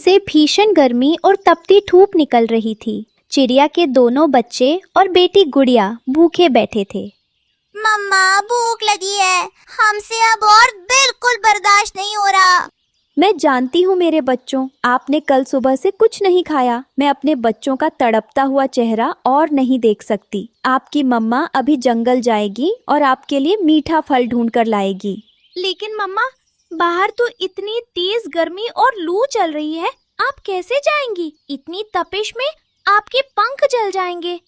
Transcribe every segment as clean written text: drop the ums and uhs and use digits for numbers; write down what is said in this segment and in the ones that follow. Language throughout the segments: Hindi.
से भीषण गर्मी और तपती धूप निकल रही थी। चिड़िया के दोनों बच्चे और बेटी गुड़िया भूखे बैठे थे। मम्मा भूख लगी है, हमसे अब और बिल्कुल बर्दाश्त नहीं हो रहा। मैं जानती हूँ मेरे बच्चों, आपने कल सुबह से कुछ नहीं खाया। मैं अपने बच्चों का तड़पता हुआ चेहरा और नहीं देख सकती। आपकी मम्मा अभी जंगल जाएगी और आपके लिए मीठा फल ढूंढ कर लाएगी। लेकिन मम्मा, बाहर तो इतनी तेज गर्मी और लू चल रही है, आप कैसे जाएंगी? इतनी तपिश में आपके पंख जल जाएंगे।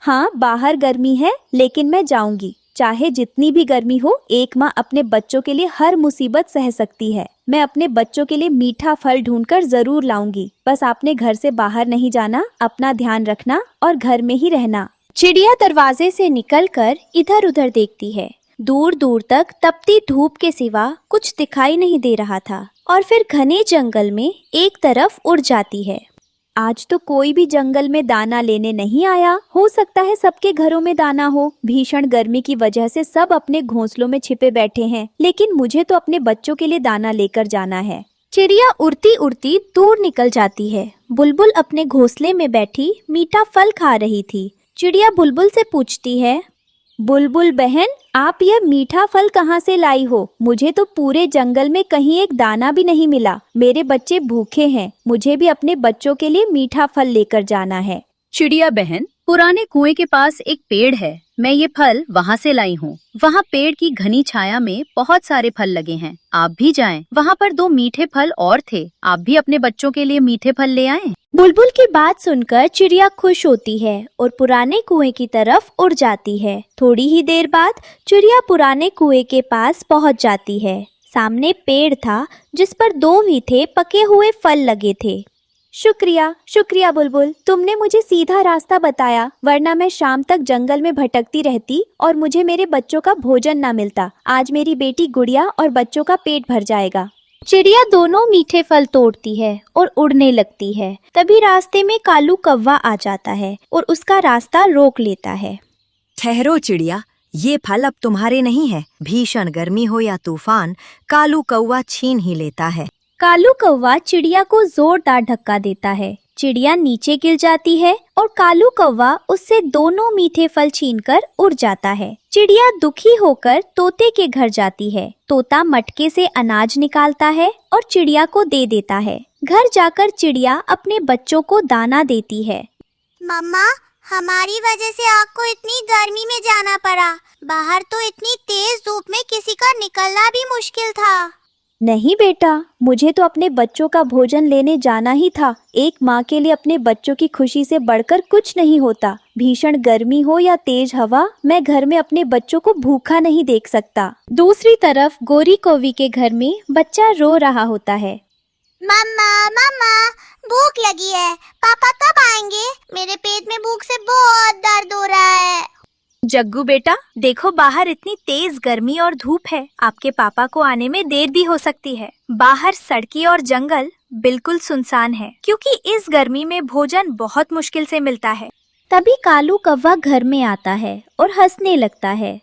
हाँ, बाहर गर्मी है लेकिन मैं जाऊंगी। चाहे जितनी भी गर्मी हो, एक माँ अपने बच्चों के लिए हर मुसीबत सह सकती है। मैं अपने बच्चों के लिए मीठा फल ढूंढकर जरूर लाऊंगी। बस आपने घर से बाहर नहीं जाना, अपना ध्यान रखना और घर में ही रहना। चिड़िया दरवाजे से निकलकर इधर उधर देखती है। दूर दूर तक तपती धूप के सिवा कुछ दिखाई नहीं दे रहा था और फिर घने जंगल में एक तरफ उड़ जाती है। आज तो कोई भी जंगल में दाना लेने नहीं आया। हो सकता है सबके घरों में दाना हो। भीषण गर्मी की वजह से सब अपने घोंसलों में छिपे बैठे हैं, लेकिन मुझे तो अपने बच्चों के लिए दाना लेकर जाना है। चिड़िया उड़ती उड़ती दूर निकल जाती है। बुलबुल अपने घोंसले में बैठी मीठा फल खा रही थी। चिड़िया बुलबुल से पूछती है, बुलबुल बहन, आप यह मीठा फल कहाँ से लाई हो? मुझे तो पूरे जंगल में कहीं एक दाना भी नहीं मिला। मेरे बच्चे भूखे हैं, मुझे भी अपने बच्चों के लिए मीठा फल लेकर जाना है। चिड़िया बहन, पुराने कुएं के पास एक पेड़ है, मैं ये फल वहाँ से लाई हूँ। वहाँ पेड़ की घनी छाया में बहुत सारे फल लगे हैं, आप भी जाएं। वहाँ पर 2 मीठे फल और थे, आप भी अपने बच्चों के लिए मीठे फल ले आएं। बुलबुल की बात सुनकर चिड़िया खुश होती है और पुराने कुएं की तरफ उड़ जाती है। थोड़ी ही देर बाद चिड़िया पुराने कुएं के पास पहुँच जाती है। सामने पेड़ था जिस पर 2 मीठे पके हुए फल लगे थे। शुक्रिया बुलबुल, तुमने मुझे सीधा रास्ता बताया, वरना मैं शाम तक जंगल में भटकती रहती और मुझे मेरे बच्चों का भोजन ना मिलता। आज मेरी बेटी गुड़िया और बच्चों का पेट भर जाएगा। चिड़िया दोनों मीठे फल तोड़ती है और उड़ने लगती है। तभी रास्ते में कालू कौवा आ जाता है और उसका रास्ता रोक लेता है। ठहरो चिड़िया, ये फल अब तुम्हारे नहीं है। भीषण गर्मी हो या तूफान, कालू कौवा छीन ही लेता है। कालू कौवा चिड़िया को जोरदार धक्का देता है। चिड़िया नीचे गिर जाती है और कालू कौवा उससे दोनों मीठे फल छीनकर उड़ जाता है। चिड़िया दुखी होकर तोते के घर जाती है। तोता मटके से अनाज निकालता है और चिड़िया को दे देता है। घर जाकर चिड़िया अपने बच्चों को दाना देती है। मम्मा, हमारी वजह से आपको इतनी गर्मी में जाना पड़ा। बाहर तो इतनी तेज धूप में किसी का निकलना भी मुश्किल था। नहीं बेटा, मुझे तो अपने बच्चों का भोजन लेने जाना ही था। एक माँ के लिए अपने बच्चों की खुशी से बढ़कर कुछ नहीं होता। भीषण गर्मी हो या तेज हवा, मैं घर में अपने बच्चों को भूखा नहीं देख सकता। दूसरी तरफ गोरी कौवी के घर में बच्चा रो रहा होता है। मम्मा, भूख लगी है, पापा कब आएंगे? मेरे पेट में भूख से बहुत दर्द हो रहा है। जग्गू बेटा, देखो बाहर इतनी तेज गर्मी और धूप है, आपके पापा को आने में देर भी हो सकती है। बाहर सड़कें और जंगल बिल्कुल सुनसान है, क्योंकि इस गर्मी में भोजन बहुत मुश्किल से मिलता है। तभी कालू कौवा घर में आता है और हंसने लगता है।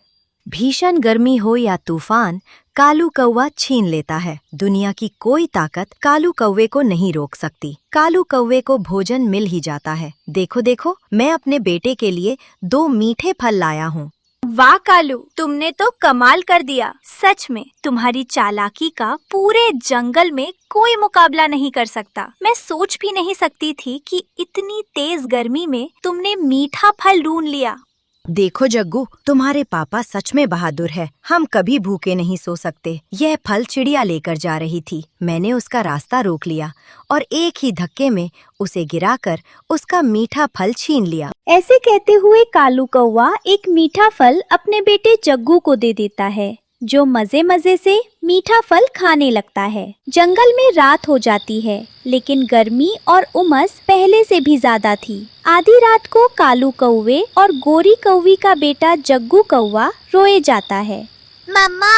भीषण गर्मी हो या तूफान, कालू कौवा छीन लेता है। दुनिया की कोई ताकत कालू कौवे को नहीं रोक सकती। कालू कौवे को भोजन मिल ही जाता है। देखो देखो, मैं अपने बेटे के लिए 2 मीठे फल लाया हूँ। वाह कालू, तुमने तो कमाल कर दिया। सच में तुम्हारी चालाकी का पूरे जंगल में कोई मुकाबला नहीं कर सकता। मैं सोच भी नहीं सकती थी कि इतनी तेज गर्मी में तुमने मीठा फल ढूंढ लिया। देखो जग्गू, तुम्हारे पापा सच में बहादुर है। हम कभी भूखे नहीं सो सकते। यह फल चिड़िया लेकर जा रही थी, मैंने उसका रास्ता रोक लिया और एक ही धक्के में उसे गिराकर उसका मीठा फल छीन लिया। ऐसे कहते हुए कालू कौवा एक मीठा फल अपने बेटे जग्गू को दे देता है, जो मजे मजे से मीठा फल खाने लगता है। जंगल में रात हो जाती है, लेकिन गर्मी और उमस पहले से भी ज्यादा थी। आधी रात को कालू कौवे और गोरी कौवी का बेटा जग्गू कौवा रोए जाता है। मम्मा,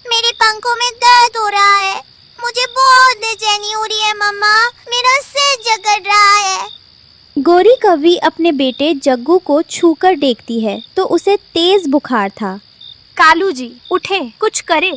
मेरे पंखों में दर्द हो रहा है। मुझे बहुत बेचैनी हो रही है मम्मा, मेरा सिर जकड़ रहा है। गोरी कौवी अपने बेटे जग्गू को छूकर देखती है तो उसे तेज बुखार था। कालू जी उठे, कुछ करे।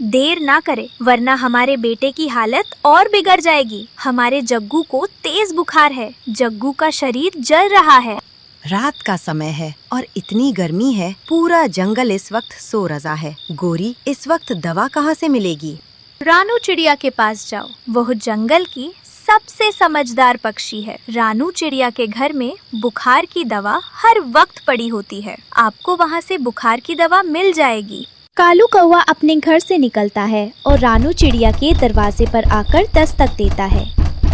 देर ना करे, वरना हमारे बेटे की हालत और बिगड़ जाएगी। हमारे जग्गू को तेज बुखार है, जग्गू का शरीर जल रहा है। रात का समय है और इतनी गर्मी है, पूरा जंगल इस वक्त सो रजा है। गोरी, इस वक्त दवा कहाँ से मिलेगी? रानू चिड़िया के पास जाओ, वह जंगल की सबसे समझदार पक्षी है। रानू चिड़िया के घर में बुखार की दवा हर वक्त पड़ी होती है, आपको वहाँ से बुखार की दवा मिल जाएगी। कालू कौवा अपने घर से निकलता है और रानू चिड़िया के दरवाजे पर आकर दस्तक देता है।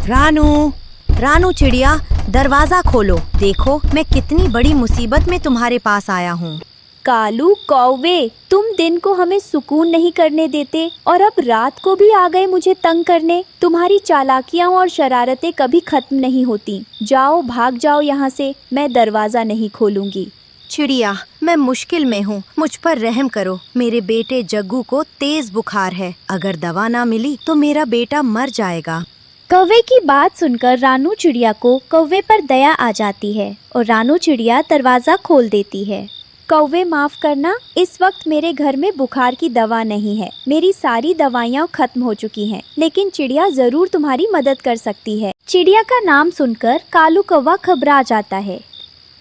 रानू, रानू चिड़िया, दरवाजा खोलो। देखो मैं कितनी बड़ी मुसीबत में तुम्हारे पास आया हूँ। कालू कौवे, तुम दिन को हमें सुकून नहीं करने देते और अब रात को भी आ गए मुझे तंग करने। तुम्हारी चालाकियाँ और शरारतें कभी खत्म नहीं होती। जाओ, भाग जाओ यहाँ से, मैं दरवाजा नहीं खोलूंगी। चिड़िया, मैं मुश्किल में हूँ, मुझ पर रहम करो। मेरे बेटे जग्गू को तेज बुखार है, अगर दवा ना मिली तो मेरा बेटा मर जाएगा। कौवे की बात सुनकर रानू चिड़िया को कौवे पर दया आ जाती है और रानू चिड़िया दरवाजा खोल देती है। कौवे, माफ करना, इस वक्त मेरे घर में बुखार की दवा नहीं है। मेरी सारी दवाइयाँ खत्म हो चुकी हैं, लेकिन चिड़िया जरूर तुम्हारी मदद कर सकती है। चिड़िया का नाम सुनकर कालू कौवा घबरा जाता है।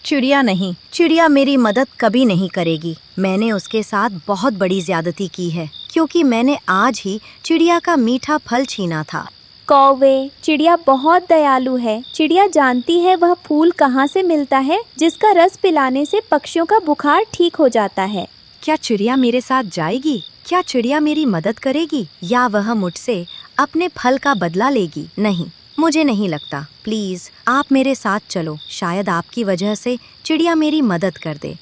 चिड़िया नहीं, चिड़िया मेरी मदद कभी नहीं करेगी। मैंने उसके साथ बहुत बड़ी ज्यादती की है, क्योंकि मैंने आज ही चिड़िया का मीठा फल छीना था। कौवे, चिड़िया बहुत दयालु है। चिड़िया जानती है वह फूल कहाँ से मिलता है जिसका रस पिलाने से पक्षियों का बुखार ठीक हो जाता है। क्या चिड़िया मेरे साथ जाएगी? क्या चिड़िया मेरी मदद करेगी, या वह मुझसे अपने फल का बदला लेगी? नहीं, मुझे नहीं लगता। प्लीज आप मेरे साथ चलो, शायद आपकी वजह से चिड़िया मेरी मदद कर दे।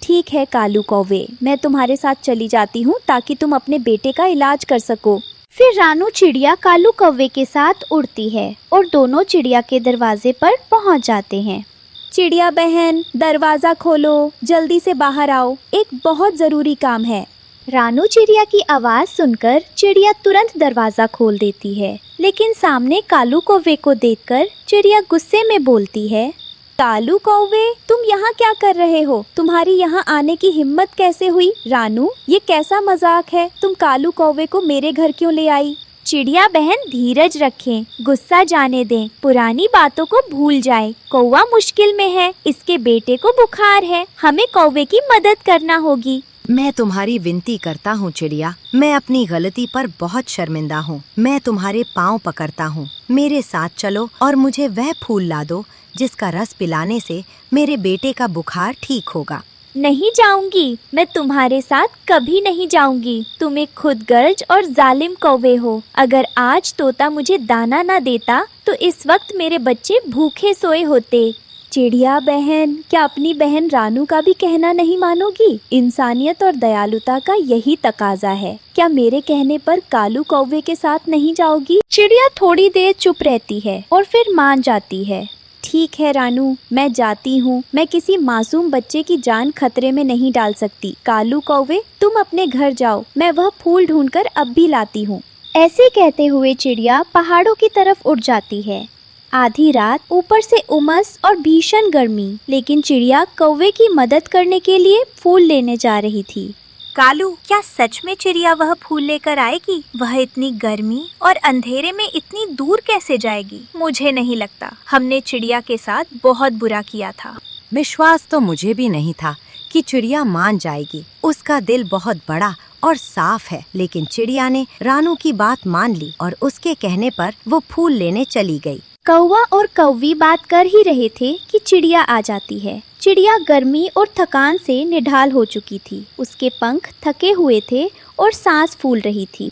ठीक है कालू कौवे, मैं तुम्हारे साथ चली जाती हूँ ताकि तुम अपने बेटे का इलाज कर सको। फिर रानू चिड़िया कालू कौवे के साथ उड़ती है और दोनों चिड़िया के दरवाजे पर पहुँच जाते हैं। चिड़िया बहन, दरवाजा खोलो, जल्दी से बाहर आओ, एक बहुत जरूरी काम है। रानू चिड़िया की आवाज सुनकर चिड़िया तुरंत दरवाजा खोल देती है, लेकिन सामने कालू कौवे को देखकर चिड़िया गुस्से में बोलती है, कालू कौवे, तुम यहाँ क्या कर रहे हो? तुम्हारी यहाँ आने की हिम्मत कैसे हुई? रानू, ये कैसा मजाक है? तुम कालू कौवे को मेरे घर क्यों ले आई? चिड़िया बहन, धीरज रखें, गुस्सा जाने दें, पुरानी बातों को भूल जाएं। कौवा मुश्किल में है, इसके बेटे को बुखार है, हमें कौवे की मदद करना होगी। मैं तुम्हारी विनती करता हूँ चिड़िया, मैं अपनी गलती पर बहुत शर्मिंदा हूँ। मैं तुम्हारे पाँव पकड़ता हूँ, मेरे साथ चलो और मुझे वह फूल ला दो जिसका रस पिलाने से मेरे बेटे का बुखार ठीक होगा। नहीं जाऊंगी, मैं तुम्हारे साथ कभी नहीं जाऊंगी। तुम एक खुदगर्ज और जालिम कौवे हो। अगर आज तोता मुझे दाना ना देता तो इस वक्त मेरे बच्चे भूखे सोए होते। चिड़िया बहन, क्या अपनी बहन रानू का भी कहना नहीं मानोगी? इंसानियत और दयालुता का यही तकाजा है। क्या मेरे कहने पर कालू कौवे के साथ नहीं जाओगी? चिड़िया थोड़ी देर चुप रहती है और फिर मान जाती है। ठीक है रानू, मैं जाती हूँ। मैं किसी मासूम बच्चे की जान खतरे में नहीं डाल सकती। कालू कौवे, तुम अपने घर जाओ, मैं वह फूल ढूंढकर अब भी लाती हूँ। ऐसे कहते हुए चिड़िया पहाड़ों की तरफ उड़ जाती है। आधी रात, ऊपर से उमस और भीषण गर्मी, लेकिन चिड़िया कौवे की मदद करने के लिए फूल लेने जा रही थी। कालू, क्या सच में चिड़िया वह फूल लेकर आएगी? वह इतनी गर्मी और अंधेरे में इतनी दूर कैसे जाएगी? मुझे नहीं लगता। हमने चिड़िया के साथ बहुत बुरा किया था। विश्वास तो मुझे भी नहीं था कि चिड़िया मान जाएगी। उसका दिल बहुत बड़ा और साफ है, लेकिन चिड़िया ने रानू की बात मान ली और उसके कहने पर वो फूल लेने चली गई। कौवा और कौवी बात कर ही रहे थे कि चिड़िया आ जाती है। चिड़िया गर्मी और थकान से निढाल हो चुकी थी। उसके पंख थके हुए थे और सांस फूल रही थी।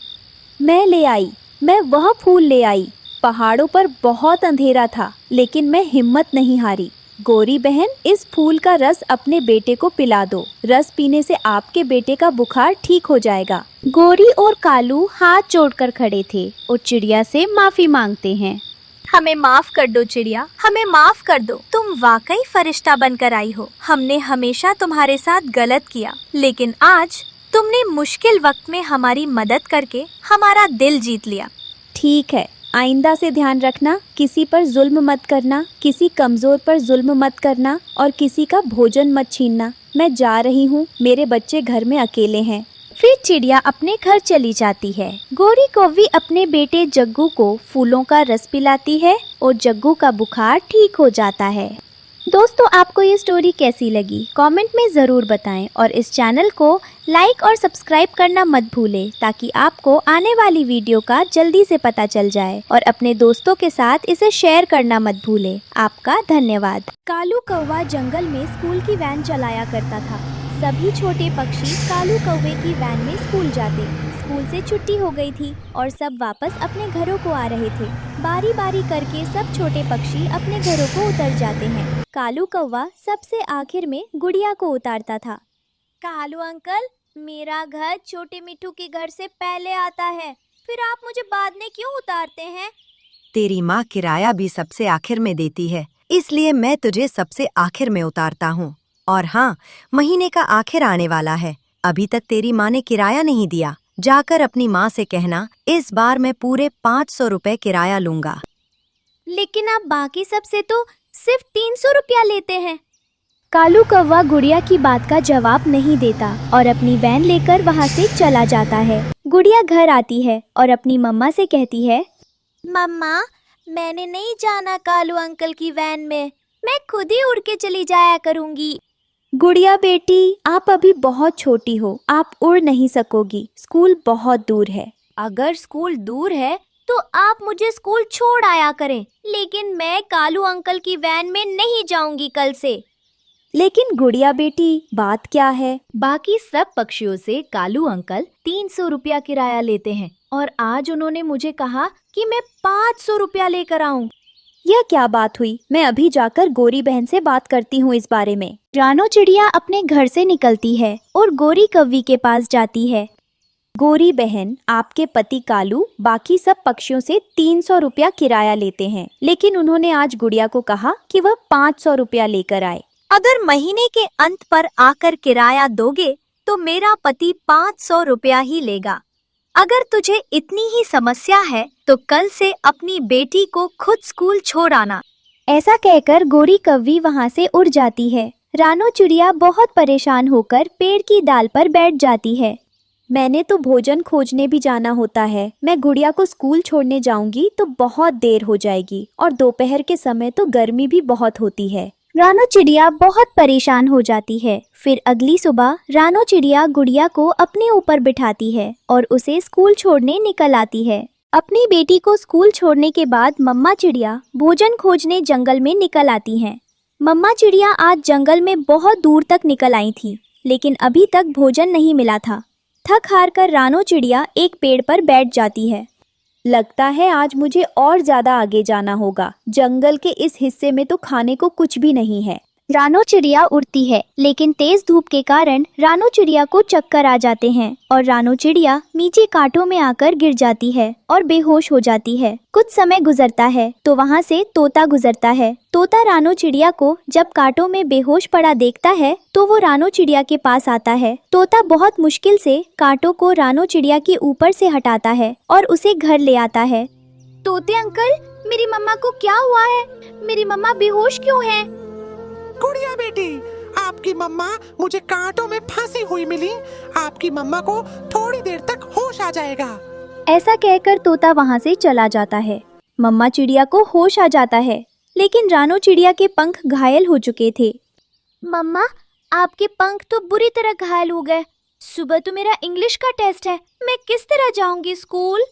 मैं वह फूल ले आई। पहाड़ों पर बहुत अंधेरा था, लेकिन मैं हिम्मत नहीं हारी। गोरी बहन, इस फूल का रस अपने बेटे को पिला दो। रस पीने से आपके बेटे का बुखार ठीक हो जाएगा। गोरी और कालू हाथ जोड़कर खड़े थे और चिड़िया से माफी मांगते हैं। हमें माफ कर दो चिड़िया, हमें माफ कर दो। तुम वाकई फरिश्ता बनकर आई हो। हमने हमेशा तुम्हारे साथ गलत किया, लेकिन आज तुमने मुश्किल वक्त में हमारी मदद करके हमारा दिल जीत लिया। ठीक है, आइंदा से ध्यान रखना, किसी पर जुल्म मत करना, किसी कमजोर पर जुल्म मत करना और किसी का भोजन मत छीनना। मैं जा रही हूँ, मेरे बच्चे घर में अकेले हैं। फिर चिड़िया अपने घर चली जाती है। गोरी कौवी अपने बेटे जग्गू को फूलों का रस पिलाती है और जग्गू का बुखार ठीक हो जाता है। दोस्तों, आपको ये स्टोरी कैसी लगी कमेंट में ज़रूर बताएं और इस चैनल को लाइक और सब्सक्राइब करना मत भूलें ताकि आपको आने वाली वीडियो का जल्दी से पता चल जाए और अपने दोस्तों के साथ इसे शेयर करना मत भूलें। आपका धन्यवाद। कालू कौवा जंगल में स्कूल की वैन चलाया करता था। सभी छोटे पक्षी कालू कौवे की वैन में स्कूल जाते। स्कूल से छुट्टी हो गई थी और सब वापस अपने घरों को आ रहे थे। बारी बारी करके सब छोटे पक्षी अपने घरों को उतर जाते हैं। कालू कौवा सबसे आखिर में गुड़िया को उतारता था। कालू अंकल, मेरा घर छोटे मिट्टू के घर से पहले आता है, फिर आप मुझे बाद में क्यों उतारते हैं? तेरी माँ किराया भी सबसे आखिर में देती है, इसलिए मैं तुझे सबसे आखिर में उतारता हूँ। और हाँ, महीने का आखिर आने वाला है, अभी तक तेरी माँ ने किराया नहीं दिया। जाकर अपनी माँ से कहना, इस बार मैं पूरे 500 रुपए किराया लूंगा। लेकिन आप बाकी सब से तो सिर्फ 300 रुपया लेते हैं। कालू कौवा गुड़िया की बात का जवाब नहीं देता और अपनी वैन लेकर वहाँ से चला जाता है। गुड़िया घर आती है और अपनी मम्मा से कहती है, मम्मा, मैंने नहीं जाना कालू अंकल की वैन में, मैं खुद ही उड़ के चली जाया करूँगी। गुड़िया बेटी, आप अभी बहुत छोटी हो, आप उड़ नहीं सकोगी, स्कूल बहुत दूर है। अगर स्कूल दूर है तो आप मुझे स्कूल छोड़ आया करें, लेकिन मैं कालू अंकल की वैन में नहीं जाऊंगी कल से। लेकिन गुड़िया बेटी, बात क्या है? बाकी सब पक्षियों से कालू अंकल 300 रुपया किराया लेते हैं और आज उन्होंने मुझे कहा कि मैं 500 रुपया लेकर आऊं। यह क्या बात हुई? मैं अभी जाकर गोरी बहन से बात करती हूँ इस बारे में। रानो चिड़िया अपने घर से निकलती है और गोरी कौवी के पास जाती है। गोरी बहन, आपके पति कालू बाकी सब पक्षियों से 300 रुपया किराया लेते हैं, लेकिन उन्होंने आज गुड़िया को कहा कि वह 500 रुपया लेकर आए। अगर महीने के अंत पर आकर किराया दोगे तो मेरा पति 500 रुपया ही लेगा। अगर तुझे इतनी ही समस्या है तो कल से अपनी बेटी को खुद स्कूल छोड़ आना। ऐसा कहकर गोरी कौवी वहाँ से उड़ जाती है। रानो चिड़िया बहुत परेशान होकर पेड़ की डाल पर बैठ जाती है। मैंने तो भोजन खोजने भी जाना होता है, मैं गुड़िया को स्कूल छोड़ने जाऊंगी तो बहुत देर हो जाएगी और दोपहर के समय तो गर्मी भी बहुत होती है। रानो चिड़िया बहुत परेशान हो जाती है। फिर अगली सुबह रानो चिड़िया गुड़िया को अपने ऊपर बिठाती है और उसे स्कूल छोड़ने निकल आती है। अपनी बेटी को स्कूल छोड़ने के बाद मम्मा चिड़िया भोजन खोजने जंगल में निकल आती हैं। मम्मा चिड़िया आज जंगल में बहुत दूर तक निकल आई थी, लेकिन अभी तक भोजन नहीं मिला था। थक हार कर रानो चिड़िया एक पेड़ पर बैठ जाती है। लगता है आज मुझे और ज्यादा आगे जाना होगा, जंगल के इस हिस्से में तो खाने को कुछ भी नहीं है। रानो चिड़िया उड़ती है, लेकिन तेज धूप के कारण रानो चिड़िया को चक्कर आ जाते हैं और रानो चिड़िया नीचे कांटों में आकर गिर जाती है और बेहोश हो जाती है। कुछ समय गुजरता है तो वहाँ से तोता गुजरता है। तोता रानो चिड़िया को जब कांटों में बेहोश पड़ा देखता है तो वो रानो चिड़िया के पास आता है। तोता बहुत मुश्किल से कांटों को रानो चिड़िया के ऊपर से हटाता है और उसे घर ले आता है। तोते अंकल, मेरी मम्मा को क्या हुआ है? मेरी मम्मा बेहोश क्यों है? गुड़िया बेटी, आपकी मम्मा मुझे कांटों में फंसी हुई मिली। आपकी मम्मा को थोड़ी देर तक होश आ जाएगा। ऐसा कहकर तोता वहाँ से चला जाता है। मम्मा चिड़िया को होश आ जाता है, लेकिन रानो चिड़िया के पंख घायल हो चुके थे। मम्मा, आपके पंख तो बुरी तरह घायल हो गए। सुबह तो मेरा इंग्लिश का टेस्ट है, मैं किस तरह जाऊंगी स्कूल?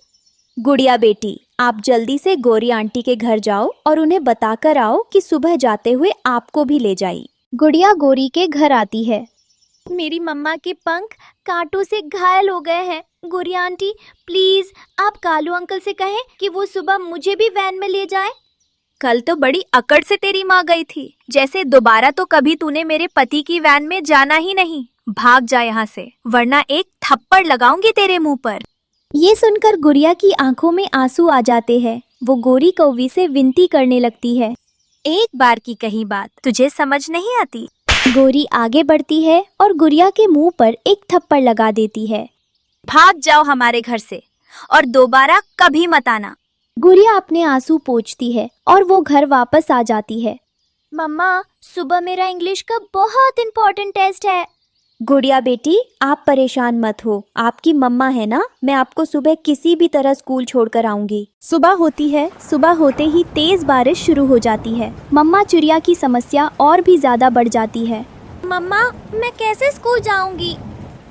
गुड़िया बेटी, आप जल्दी से गोरी आंटी के घर जाओ और उन्हें बताकर आओ कि सुबह जाते हुए आपको भी ले जाई। गुड़िया गोरी के घर आती है। मेरी मम्मा के पंख कांटों से घायल हो गए हैं। गोरी आंटी, प्लीज आप कालू अंकल से कहें कि वो सुबह मुझे भी वैन में ले जाए। कल तो बड़ी अकड़ से तेरी माँ गई थी, जैसे दोबारा तो कभी तूने मेरे पति की वैन में जाना ही नहीं। भाग जा यहाँ से, वरना एक थप्पड़ लगाऊंगी तेरे मुंह पर। ये सुनकर गुड़िया की आंखों में आंसू आ जाते हैं। वो गोरी कौवी से विनती करने लगती है, एक बार की कही बात तुझे समझ नहीं आती? गोरी आगे बढ़ती है और गुड़िया के मुंह पर एक थप्पड़ लगा देती है। भाग जाओ हमारे घर से और दोबारा कभी मत आना। गुड़िया अपने आंसू पोंछती है और वो घर वापस आ जाती है। मम्मा, सुबह मेरा इंग्लिश का बहुत इम्पोर्टेंट टेस्ट है। गुड़िया बेटी, आप परेशान मत हो, आपकी मम्मा है ना, मैं आपको सुबह किसी भी तरह स्कूल छोड़कर आऊंगी। सुबह होती है, सुबह होते ही तेज बारिश शुरू हो जाती है। मम्मा चिड़िया की समस्या और भी ज्यादा बढ़ जाती है। मम्मा, मैं कैसे स्कूल जाऊंगी?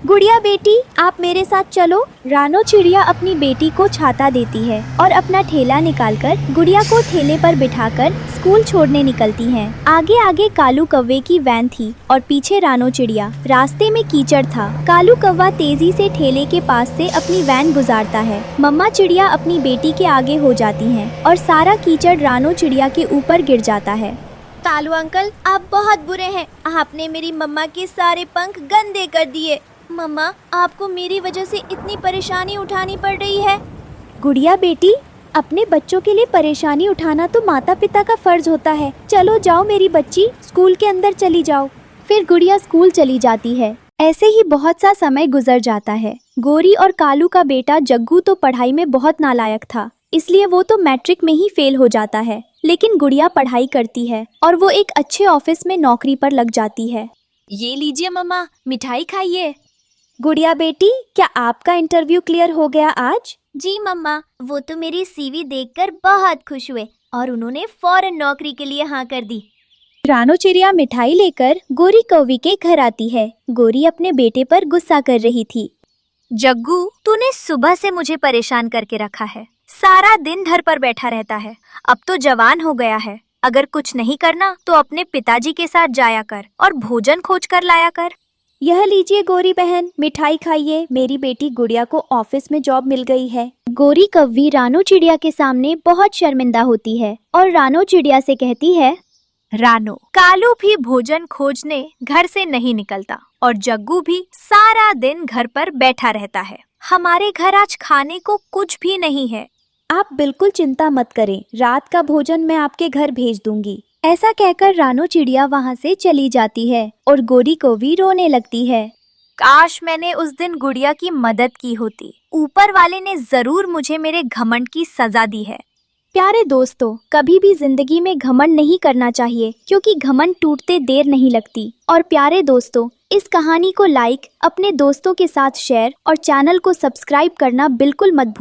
गुड़िया बेटी, आप मेरे साथ चलो। रानो चिड़िया अपनी बेटी को छाता देती है और अपना ठेला निकालकर गुड़िया को ठेले पर बिठाकर स्कूल छोड़ने निकलती हैं। आगे आगे कालू कौवे की वैन थी और पीछे रानो चिड़िया। रास्ते में कीचड़ था। कालू कौवा तेजी से ठेले के पास से अपनी वैन गुजारता है। मम्मा चिड़िया अपनी बेटी के आगे हो जाती हैं और सारा कीचड़ रानो चिड़िया के ऊपर गिर जाता है। कालू अंकल, आप बहुत बुरे हैं। आपने मेरी मम्मा के सारे पंख गंदे कर दिए। मम्मा, आपको मेरी वजह से इतनी परेशानी उठानी पड़ रही है। गुड़िया बेटी, अपने बच्चों के लिए परेशानी उठाना तो माता पिता का फर्ज होता है। चलो जाओ मेरी बच्ची, स्कूल के अंदर चली जाओ। फिर गुड़िया स्कूल चली जाती है। ऐसे ही बहुत सा समय गुजर जाता है। गोरी और कालू का बेटा जग्गू तो पढ़ाई में बहुत नालायक था, इसलिए वो तो मैट्रिक में ही फेल हो जाता है। लेकिन गुड़िया पढ़ाई करती है और वो एक अच्छे ऑफिस में नौकरी पर लग जाती है। ये लीजिए मम्मा, मिठाई खाइए। गुड़िया बेटी, क्या आपका इंटरव्यू क्लियर हो गया आज? जी मम्मा, वो तो मेरी सीवी देखकर बहुत खुश हुए और उन्होंने फौरन नौकरी के लिए हाँ कर दी। रानो चिड़िया मिठाई लेकर गोरी कौवी के घर आती है। गोरी अपने बेटे पर गुस्सा कर रही थी। जग्गू, तूने सुबह से मुझे परेशान करके रखा है। सारा दिन घर पर बैठा रहता है। अब तो जवान हो गया है। अगर कुछ नहीं करना तो अपने पिताजी के साथ जाया कर और भोजन खोज कर लाया कर। यह लीजिए गोरी बहन, मिठाई खाइए। मेरी बेटी गुड़िया को ऑफिस में जॉब मिल गई है। गोरी कौवी रानो चिड़िया के सामने बहुत शर्मिंदा होती है और रानो चिड़िया से कहती है, रानो, कालू भी भोजन खोजने घर से नहीं निकलता और जग्गू भी सारा दिन घर पर बैठा रहता है। हमारे घर आज खाने को कुछ भी नहीं है। आप बिल्कुल चिंता मत करें, रात का भोजन मैं आपके घर भेज दूंगी। ऐसा कहकर रानो चिड़िया वहाँ से चली जाती है और गोरी कौवी रोने लगती है। काश मैंने उस दिन गुड़िया की मदद की होती। ऊपर वाले ने जरूर मुझे मेरे घमंड की सजा दी है। प्यारे दोस्तों, कभी भी जिंदगी में घमंड नहीं करना चाहिए, क्योंकि घमंड टूटते देर नहीं लगती। और प्यारे दोस्तों, इस कहानी को लाइक, अपने दोस्तों के साथ शेयर और चैनल को सब्सक्राइब करना बिल्कुल मत भूलिए।